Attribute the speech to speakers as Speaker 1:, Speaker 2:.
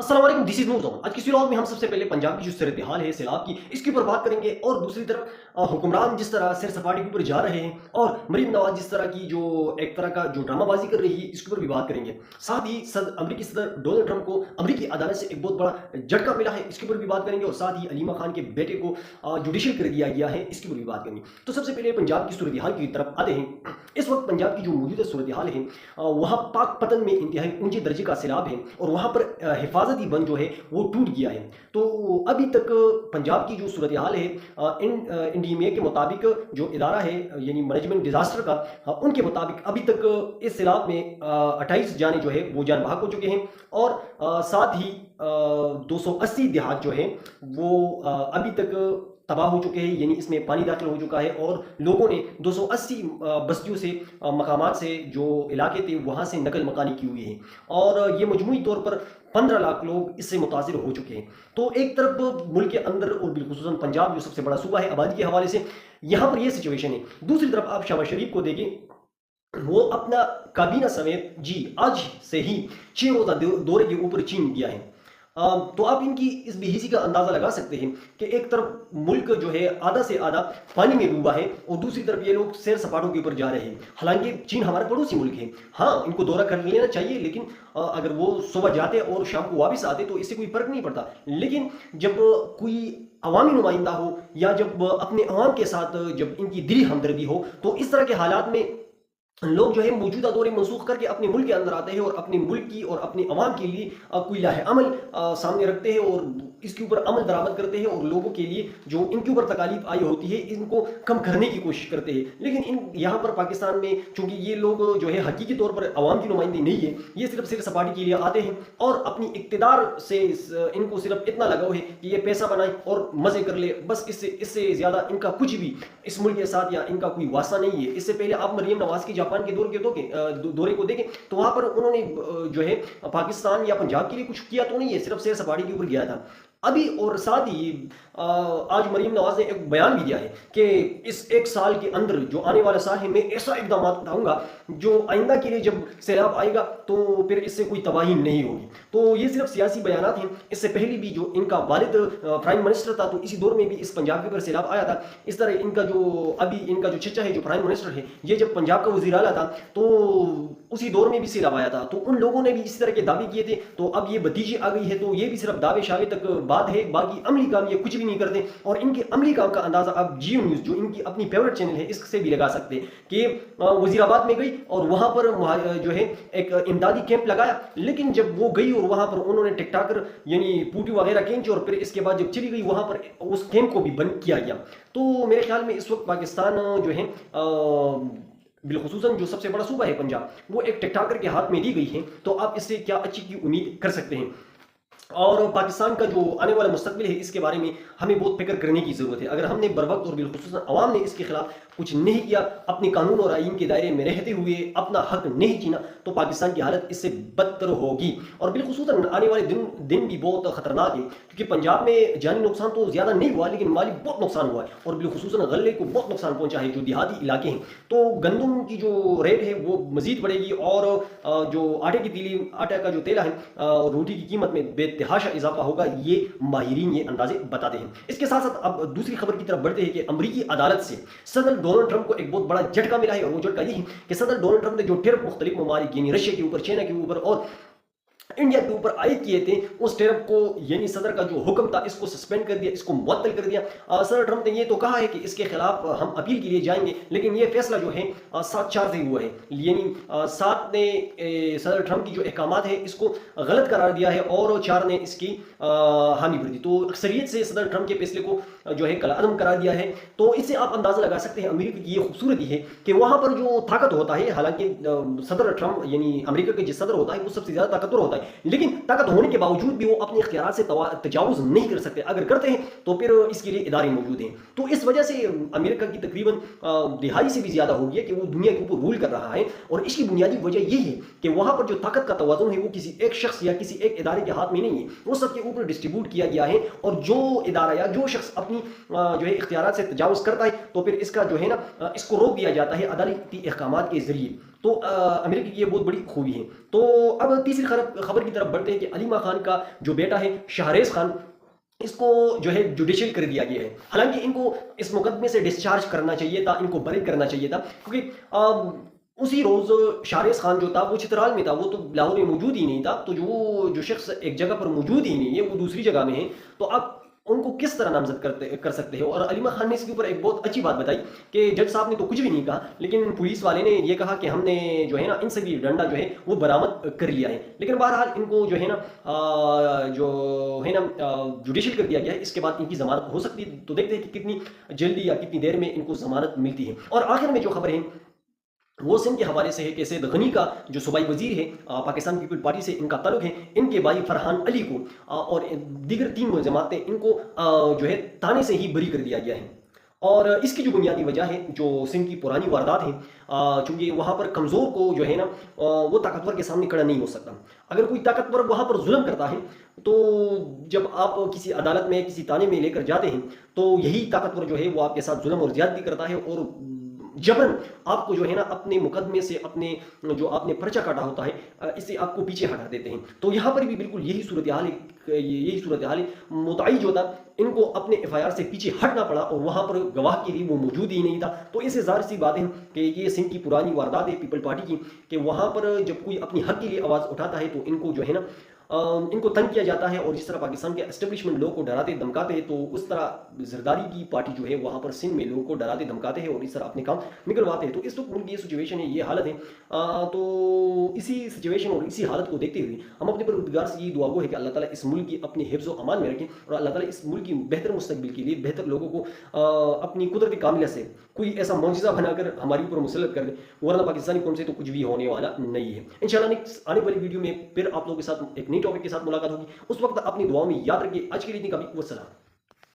Speaker 1: अस्सलाम वालेकुम, this is नूर जमान। आज की व्लॉग में हम सबसे पहले पंजाब की जो सूरत हाल है सैलाब की, इसके ऊपर बात करेंगे। और दूसरी तरफ हुक्मरान जिस तरह सैर सपाटे के ऊपर जा रहे हैं और मरीम नवाज जिस तरह की जो एक तरह का जो ड्रामाबाजी कर रही है, इसके ऊपर भी बात करेंगे। साथ ही अमरीकी सदर डोनाल्ड ट्रंप को अमरीकी अदालत से एक बहुत बड़ा झटका मिला है, इसके ऊपर भी बात करेंगे। और साथ ही अलीमा खान के बेटे को जुडिशल कर दिया गया है, इसके ऊपर भी बात करेंगे। तो सबसे पहले पंजाब की सूरत हाल की तरफ आते हैं। इस वक्त पंजाब की जो मौजूदा सूरत हाल है, वहाँ पाक पतन में इंतहाई ऊंचे दर्जे का सैलाब है और वहाँ पर हिफाजती बंद जो है वो टूट गया है। तो अभी तक पंजाब की जो सूरत हाल है, इंडीमिया के मुताबिक जो इदारा है यानी मैनेजमेंट डिजास्टर का, उनके मुताबिक अभी तक इस सैलाब में 28 जाने जो है वो जान बहक हो चुके हैं। और साथ ही 280 देहात जो है वो अभी तक तबाह हो चुके हैं, यानी इसमें पानी दाखिल हो चुका है। और लोगों ने 280 बस्तियों से मकामात से जो इलाके थे वहाँ से नकल मकानी की हुई है। और ये मजमूई तौर पर 15 लाख लोग इससे मुतासिर हो चुके हैं। तो एक तरफ मुल्क के अंदर और बिलखुसूसन पंजाब जो सबसे बड़ा सूबा है आबादी के हवाले से, यहाँ पर यह सिचुएशन है। दूसरी तरफ आप शहबाज शरीफ को देखें, वो अपना काबीना समेत आज से ही 6 रोजा दौरे के ऊपर चीन गया है। तो आप इनकी इस बेहिसी का अंदाजा लगा सकते हैं कि एक तरफ मुल्क जो है आधा से आधा पानी में डूबा है और दूसरी तरफ ये लोग सैर सपाटों के ऊपर जा रहे हैं। हालांकि चीन हमारा पड़ोसी मुल्क है, हाँ इनको दौरा कर लेना चाहिए, लेकिन अगर वो सुबह जाते और शाम को वापस आते तो इससे कोई फर्क नहीं पड़ता। लेकिन जब कोई अवामी नुमाइंदा हो या जब अपने अवाम के साथ जब इनकी दिली हमदर्दी हो, तो इस तरह के हालात में लोग जो है मौजूदा दौरे मनसूख करके अपने मुल्क के अंदर आते हैं और अपने मुल्क की और अपने अवाम के लिए कोई लाहे अमल सामने रखते हैं और इसके ऊपर अमल दरामद करते हैं और लोगों के लिए जो इनके ऊपर तकालीफ आई होती है इनको कम करने की कोशिश करते हैं। लेकिन इन यहाँ पर पाकिस्तान में चूंकि ये लोग जो है हकीकी तौर पर अवाम की नुमाइंदी नहीं है, ये सिर्फ सिर्फ सपाटी के लिए आते हैं और अपनी इक्तदार से इनको सिर्फ इतना लगाव है कि ये पैसा बनाए और मजे कर ले, बस इससे ज्यादा इनका कुछ भी इस मुल्क के साथ या इनका कोई वास्ता नहीं है। इससे पहले आप मरियम नवाज की जापान के दौरे को देखें तो वहां पर उन्होंने जो है पाकिस्तान या पंजाब के लिए कुछ किया तो नहीं है, सिर्फ सैर सपाटे के ऊपर गया था अभी। और साथ ही आज मरीम नवाज ने एक बयान भी दिया है कि इस एक साल के अंदर जो आने वाला साल है मैं ऐसा इकदाम उठाऊंगा जो आइंदा के लिए जब सैलाब आएगा तो फिर इससे कोई तबाही नहीं होगी। तो ये सिर्फ सियासी बयानात हैं। इससे पहले भी जो इनका वालिद प्राइम मिनिस्टर था तो इसी दौर में भी इस पंजाब के ऊपर सैलाब आया था। इस तरह इनका जो चचा है जो प्राइम मिनिस्टर है, ये जब पंजाब का वजीर आला था तो उसी दौर में भी सैलाब आया था। तो उन लोगों ने भी इसी तरह के दावे किए थे। तो अब ये भतीजी आ गई है तो ये भी सिर्फ दावे शावे तक बात है, बाकी अमली काम ये कुछ भी नहीं करते। और इनके अमली काम का अंदाजा आप जियो न्यूज जो इनकी अपनी फेवरेट चैनल है इससे भी लगा सकते हैं कि वजीराबाद में गई और वहां पर जो है एक इमदादी कैंप लगाया, लेकिन जब वो गई और वहां पर उन्होंने टिकटाकर यानी पूटी वगैरह खींची और फिर इसके बाद जब चली गई वहां पर उस कैंप को भी बंद किया गया। तो मेरे ख्याल में इस वक्त पाकिस्तान जो है बिलखुसूसन जो सबसे बड़ा सूबा है पंजाब, वो एक टिकटाकर के हाथ में दी गई है। तो आप इससे क्या अच्छी की उम्मीद कर सकते हैं। और पाकिस्तान का जो आने वाला मुस्तकबिल है इसके बारे में हमें बहुत फिक्र करने की ज़रूरत है। अगर हमने बर वक्त और बिलखुसूसन अवाम ने इसके खिलाफ कुछ नहीं किया, अपने कानून और आईन के दायरे में रहते हुए अपना हक नहीं छीना, तो पाकिस्तान की हालत इससे बदतर होगी। और बिलखुसूसन आने वाले दिन भी बहुत खतरनाक है, क्योंकि पंजाब में जानी नुकसान तो ज़्यादा नहीं हुआ लेकिन माली बहुत नुकसान हुआ है। और बिलखुसूसन गल्ले को बहुत नुकसान पहुंचा है जो देहाती इलाके हैं। तो गंदम की जो रेट है वो मजीद बढ़ेगी और जो आटे का जो तेल है रोटी की कीमत में बेतहाशा इजाफा होगा, ये माहिरीन ये अंदाजे बताते हैं। इसके साथ साथ अब दूसरी खबर की तरफ बढ़ते हैं कि अमरीकी अदालत से सदर डोनाल्ड ट्रंप को एक बहुत बड़ा झटका मिला है। और वो झटका यही है कि सदर डोनाल्ड ट्रंप ने जो टेरिफ मुख्तलिफ ममालिक यानी रशिया के ऊपर, चाइना के ऊपर और इंडिया के ऊपर आयद किए थे, उस टेरिफ को यानी सदर का जो हुक्म था इसको सस्पेंड कर दिया, इसको मुअत्तल कर दिया। सदर ट्रंप ने ये तो कहा है कि इसके खिलाफ हम अपील के लिए जाएंगे, लेकिन ये फैसला जो है 7-4 से हुआ है, यानी 7 ने सदर ट्रंप की जो अहकामात है इसको गलत करार दिया है और 4 ने इसकी हामी भर दी। तो अक्सरियत से सदर ट्रंप के फैसले को जो है कलाअदम करार दिया है। तो इससे आप अंदाजा लगा सकते हैं अमेरिका की ये खूबसूरती है कि वहां पर जो ताकत होता है, हालांकि सदर ट्रंप यानी अमेरिका के जो सदर होता है वो सबसे ज्यादा ताकतवर होता है, लेकिन ताकत होने के बावजूद भी वो अपने इख्तियार से तजावुज नहीं कर सकते। अगर करते हैं तो फिर इसके लिए इदारे मौजूद हैं। तो इस वजह से अमेरिका की तकरीबन दिहाई से भी ज्यादा हो गया कि वो दुनिया के ऊपर रूल कर रहा है। और इसकी बुनियादी वजह यही है कि वहां पर जो ताकत का तवाज़ुन है वो किसी एक शख्स या किसी एक इदारे के हाथ में नहीं है, वो सबके ऊपर डिस्ट्रीब्यूट किया गया है। और जो इदारा या जो शख्स अपनी जो है इख्तियार से तजावुज करता है तो फिर इसका जो है ना इसको रोक दिया जाता है अदालती अहकामात के जरिए। तो अमेरिका की ये बहुत बड़ी खूबी है। तो अब तीसरी खबर की तरफ बढ़ते हैं कि अलीमा खान का जो बेटा है शाहरेज खान, इसको जो है जुडिशियल कर दिया गया है। हालांकि इनको इस मुकदमे से डिस्चार्ज करना चाहिए था, इनको बरी करना चाहिए था, क्योंकि उसी रोज शाहरेज खान जो था वो चित्राल में था, वो तो लाहौर में मौजूद ही नहीं था। तो जो शख्स एक जगह पर मौजूद ही नहीं है वो दूसरी जगह में है, तो आप उनको किस तरह नामजद कर सकते हो। और अलीमा खान ने इसके ऊपर एक बहुत अच्छी बात बताई कि जज साहब ने तो कुछ भी नहीं कहा, लेकिन पुलिस वाले ने ये कहा कि हमने जो है ना इनसे भी डंडा जो है वो बरामद कर लिया है। लेकिन बहरहाल इनको जो है ना जो है ना जुडिशियल कर दिया गया है। इसके बाद इनकी जमानत हो सकती है, तो देखते हैं कि कितनी जल्दी या कितनी देर में इनको जमानत मिलती है। और आखिर में जो खबर है वो सिंध के हवाले से है कि सैयद गनी का जो सूबाई वजीर है, पाकिस्तान पीपल पार्टी से इनका ताल्लुक है, इनके भाई फरहान अली को और दीगर 3 मुलजमात इनको जो है ताने से ही बरी कर दिया गया है। और इसकी जो बुनियादी वजह है जो सिंध की पुरानी वारदात है, चूंकि वहाँ पर कमज़ोर को जो है ना वो ताकतवर के सामने खड़ा नहीं हो सकता। अगर कोई ताकतवर वहाँ पर जुल्म करता है तो जब आप किसी अदालत में किसी ताने में लेकर जाते हैं तो यही ताकतवर जो है वो आपके साथ जुल्म और ज्यादती करता है और जबरन आपको जो है ना अपने मुकदमे से, अपने जो आपने पर्चा काटा होता है, इससे आपको पीछे हटा देते हैं। तो यहाँ पर भी बिल्कुल यही सूरत हाल है, यही सूरत हाल है। मुद्दाई जो था इनको अपने FIR से पीछे हटना पड़ा और वहाँ पर गवाह के लिए वो मौजूद ही नहीं था। तो इससे ज़ाहिर सी बात है कि ये सिंध की पुरानी वारदात है पीपल पार्टी की, कि वहाँ पर जब कोई अपनी हक के लिए आवाज़ उठाता है तो इनको जो है ना इनको तंग किया जाता है। और जिस तरह पाकिस्तान के एस्टेब्लिशमेंट लोगों को डराते धमकाते हैं, तो उस तरह जरदारी की पार्टी जो है वहाँ पर सिंध में लोगों को डराते धमकाते हैं और इस तरह अपने काम निकलवाते हैं। तो इस वक्त मुल्क की ये सिचुएशन है, ये हालत है। तो इसी सिचुएशन और इसी हालत को देखते हुए हम अपने परवरदिगार से ये दुआ गो है कि अल्लाह ताला इस मुल्क की अपने हिफ्ज़ व अमान में रखें और अल्लाह ताला इस मुल्क की बेहतर मुस्तकबिल के लिए बेहतर लोगों को अपनी कुदरत कामिला से कोई ऐसा मौजज़ा बनाकर हमारे ऊपर मुसल्लत कर दे, वरना पाकिस्तानी कौम से तो कुछ भी होने वाला नहीं है। इंशाल्लाह नेक्स्ट आने वाली वीडियो में फिर आप लोगों के साथ एक नई टॉपिक के साथ मुलाकात होगी। उस वक्त अपनी दुआओं में याद रखिए। आज के लिए इतनी काफी, वस्सलाम।